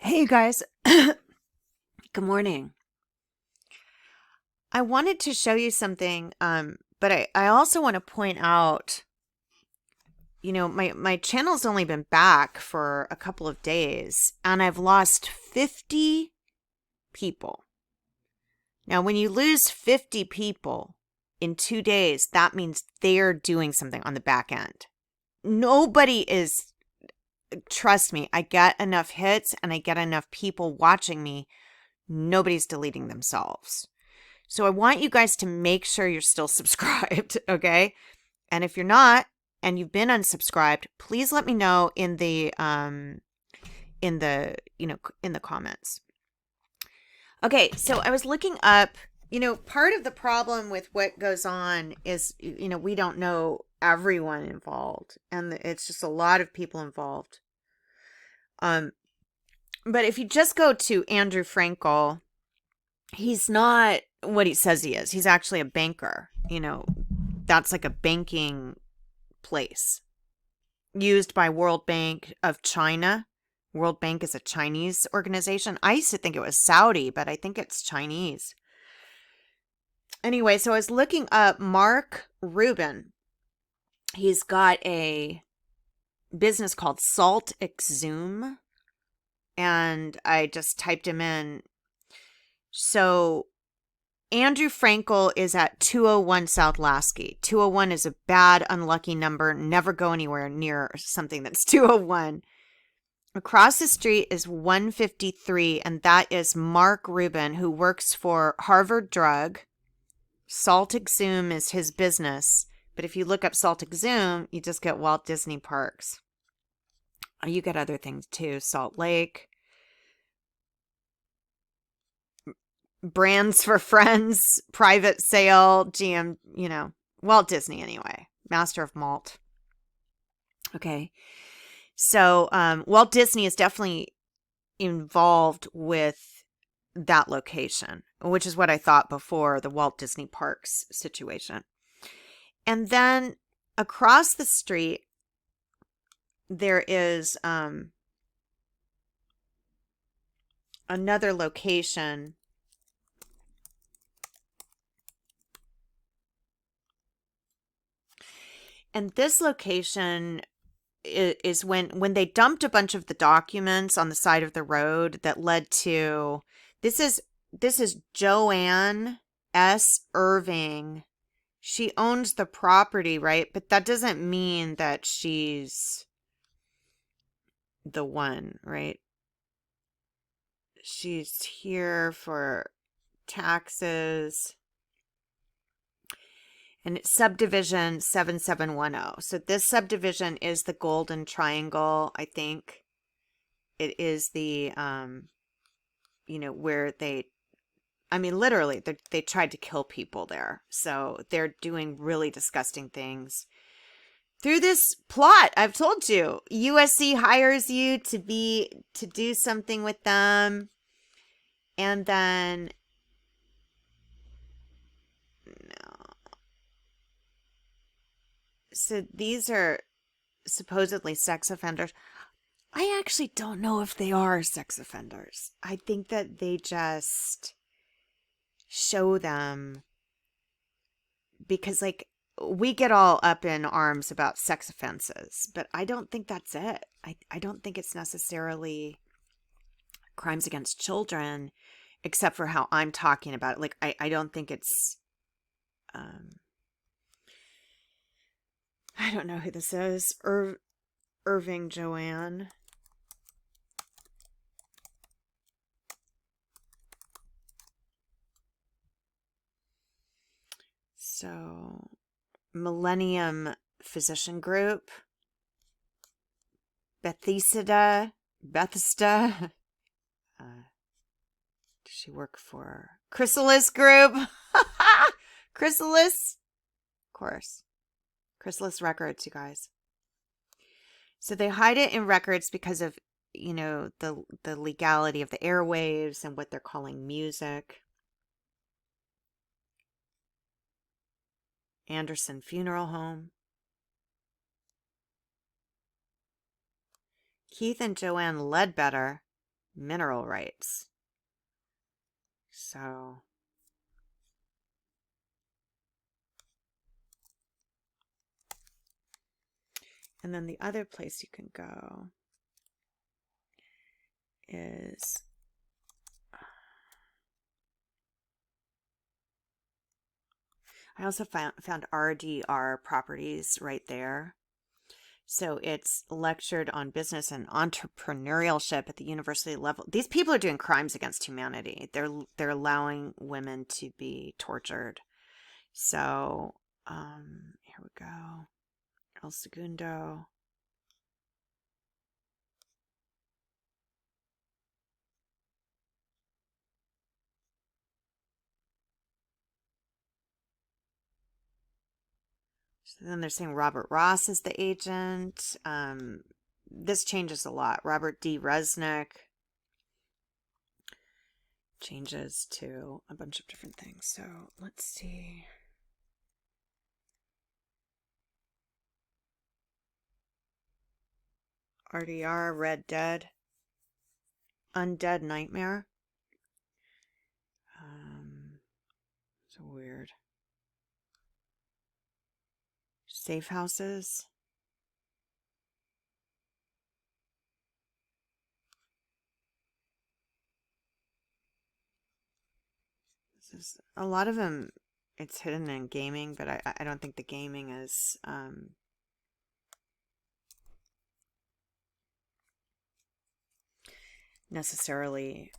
Hey, you guys. Good morning. I wanted to show you something, but I also want to point out, my channel's only been back for a couple of days, and I've lost 50 people. Now, when you lose 50 people in 2 days, that means they're doing something on the back end. Nobody is, trust me, I get enough hits and I get enough people watching me. Nobody's deleting themselves. So I want you guys to make sure you're still subscribed, okay? And if you're not and you've been unsubscribed, please let me know in the in the comments. Okay, so I was looking up, part of the problem with what goes on is we don't know everyone involved, and it's just a lot of people involved. But if you just go to Andrew Frankel, he's not what he says he is. He's actually a banker. That's like a banking place used by World Bank of China. World Bank is a Chinese organization. I used to think it was Saudi, but I think it's Chinese. Anyway, so I was looking up Mark Rubin. He's got a business called Salt Exhume, and I just typed him in. So Andrew Frankel is at 201 South Lasky. 201 is a bad, unlucky number. Never go anywhere near something that's 201. Across the street is 153, and that is Mark Rubin, who works for Harvard Drug. Salt Exhume is his business. But if you look up Salt Exhume, you just get Walt Disney Parks. You get other things too. Salt Lake. Brands for Friends, Private Sale, GM, Walt Disney anyway. Master of Malt. Okay. So Walt Disney is definitely involved with that location, which is what I thought before, the Walt Disney Parks situation. And then across the street, there is another location. And this location is when they dumped a bunch of the documents on the side of the road that led to this is Joanne S. Irving. She owns the property, right? But that doesn't mean that she's the one, right? She's here for taxes. And it's subdivision 7710. So this subdivision is the Golden Triangle, I think. It is the, where literally, they tried to kill people there. So they're doing really disgusting things. Through this plot, I've told you, USC hires you to do something with them. And then, so these are supposedly sex offenders. I actually don't know if they are sex offenders. I think that they just show them because, we get all up in arms about sex offenses, but I don't think that's it. I don't think it's necessarily crimes against children, except for how I'm talking about it. I don't think it's, I don't know who this is. Irving Joanne. So, Millennium Physician Group. Bethesda. Does she work for Chrysalis Group? Chrysalis? Of course. Chrysalis Records, you guys. So they hide it in records because of, the legality of the airwaves and what they're calling music. Anderson Funeral Home. Keith and Joanne Ledbetter. mineral rights. So and then the other place you can go is I also found RDR properties right there. So it's lectured on business and entrepreneurship at the university level. These people are doing crimes against humanity. They're allowing women to be tortured. So here we go. El Segundo. So then they're saying Robert Ross is the agent. This changes a lot. Robert D. Resnick changes to a bunch of different things. So let's see. RDR, Red Dead, Undead Nightmare. So weird. Safe houses. This is a lot of them. It's hidden in gaming, but I don't think the gaming is necessarily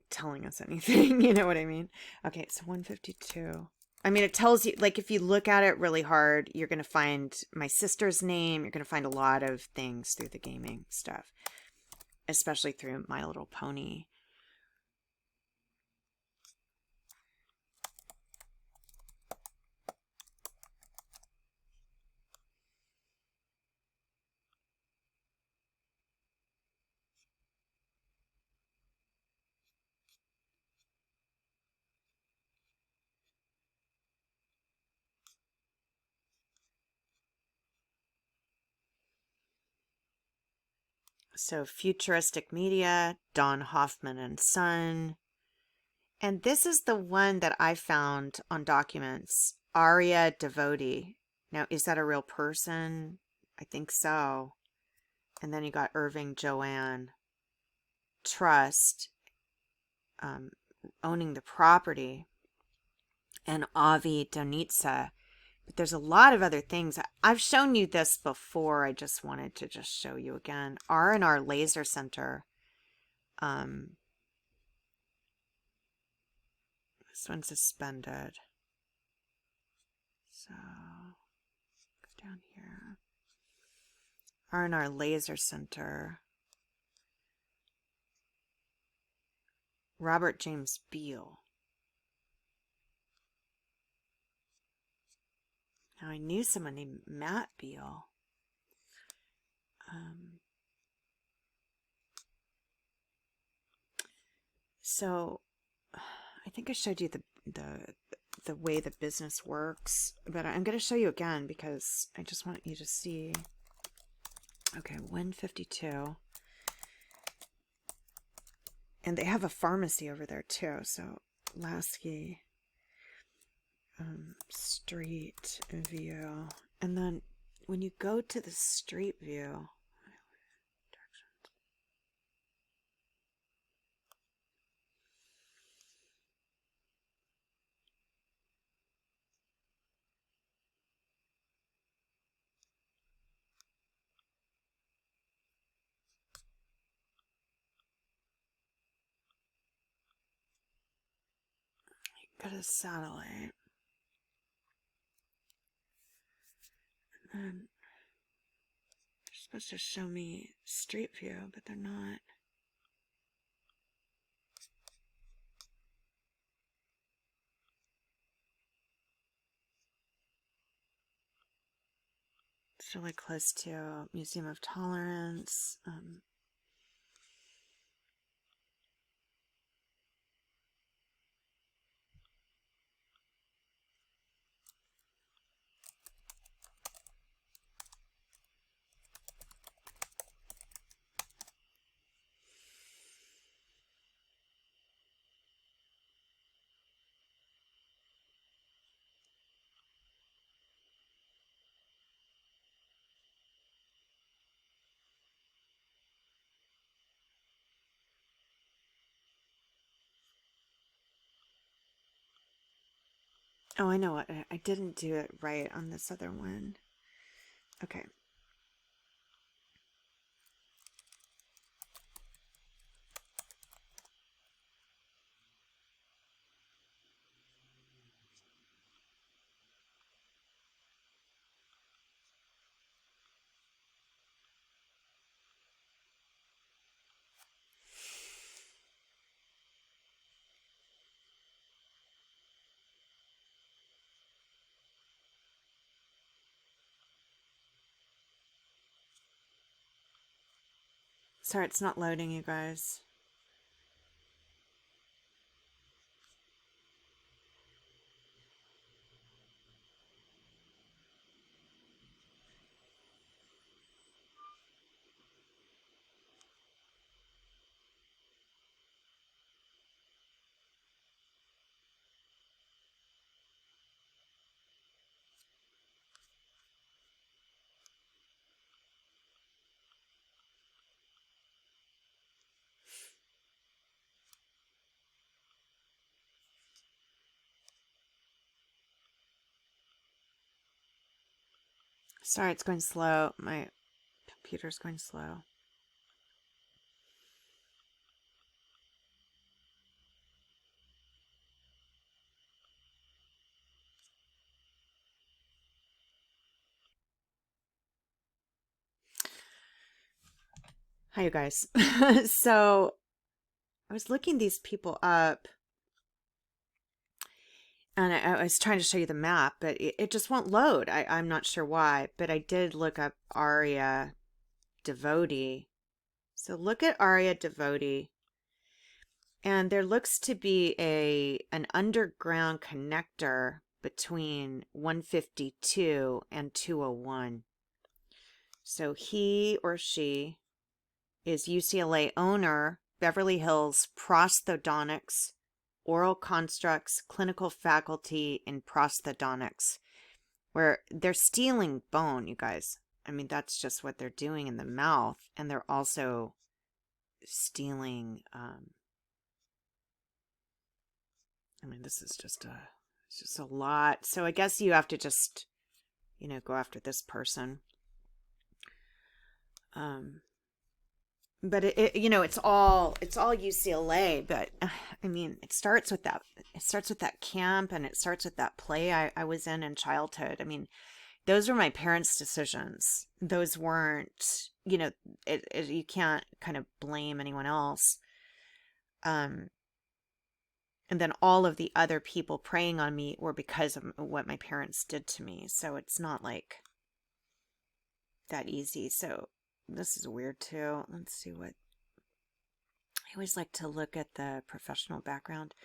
telling us anything. You know what I mean? Okay, so 152. I mean, it tells you, like, if you look at it really hard, you're going to find my sister's name. You're going to find a lot of things through the gaming stuff, especially through My Little Pony. So Futuristic Media, Don Hoffman and Son. And this is the one that I found on documents. Aria Davodi. Now, is that a real person? I think so. And then you got Irving Joanne Trust owning the property. And Avi Donitsa. But there's a lot of other things. I've shown you this before. I just wanted to just show you again. R&R Laser Center. This one's suspended. So go down here. R&R Laser Center. Robert James Beale. Now I knew someone named Matt Beale. So I think I showed you the way the business works, but I'm going to show you again because I just want you to see. Okay, 152. And they have a pharmacy over there too. So Lasky street view. And then when you go to the street view, go to satellite. And then they're supposed to show me street view, but they're not. It's really close to Museum of Tolerance. Oh, I know what. I didn't do it right on this other one. Okay. Sorry, it's not loading, you guys. Sorry, it's going slow. My computer's going slow. Hi, you guys. So I was looking these people up, and I was trying to show you the map, but it just won't load. I'm not sure why, but I did look up Aria Davodi. So look at Aria Davodi, and there looks to be an underground connector between 152 and 201. So he or she is UCLA owner, Beverly Hills Prosthodontics, Oral Constructs, Clinical Faculty in Prosthodontics, where they're stealing bone, you guys. I mean, that's just what they're doing in the mouth. And they're also stealing, I mean, this is it's just a lot. So I guess you have to just, go after this person. But it's all UCLA, but I mean, it starts with that camp, and it starts with that play I was in childhood. I mean, those were my parents' decisions. Those weren't, you can't kind of blame anyone else. And then all of the other people preying on me were because of what my parents did to me. So it's not like that easy. So this is weird too. Let's see what. I always like to look at the professional background.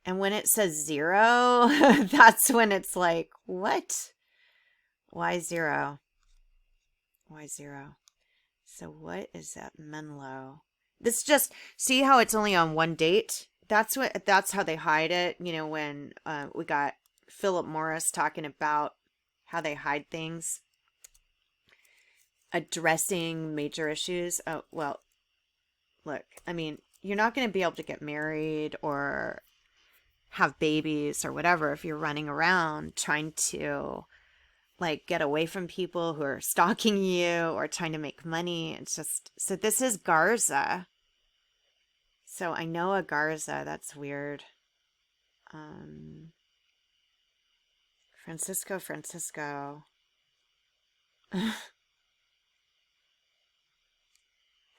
And when it says 0, that's when it's like, what? Why 0? Why 0? So what is that Menlo? This just, see how it's only on one date? That's how they hide it. When we got Philip Morris talking about how they hide things, addressing major issues. Oh, well, look, I mean, you're not going to be able to get married or have babies or whatever if you're running around trying to like get away from people who are stalking you or trying to make money. It's just, so this is Garza. So I know a Garza. That's weird. Francisco.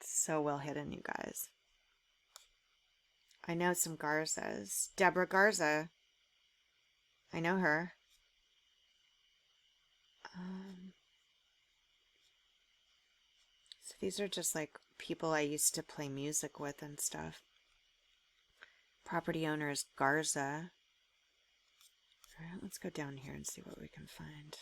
So well hidden, you guys. I know some Garzas. Deborah Garza. I know her. So these are just like people I used to play music with and stuff. Property owner is Garza. All right, let's go down here and see what we can find.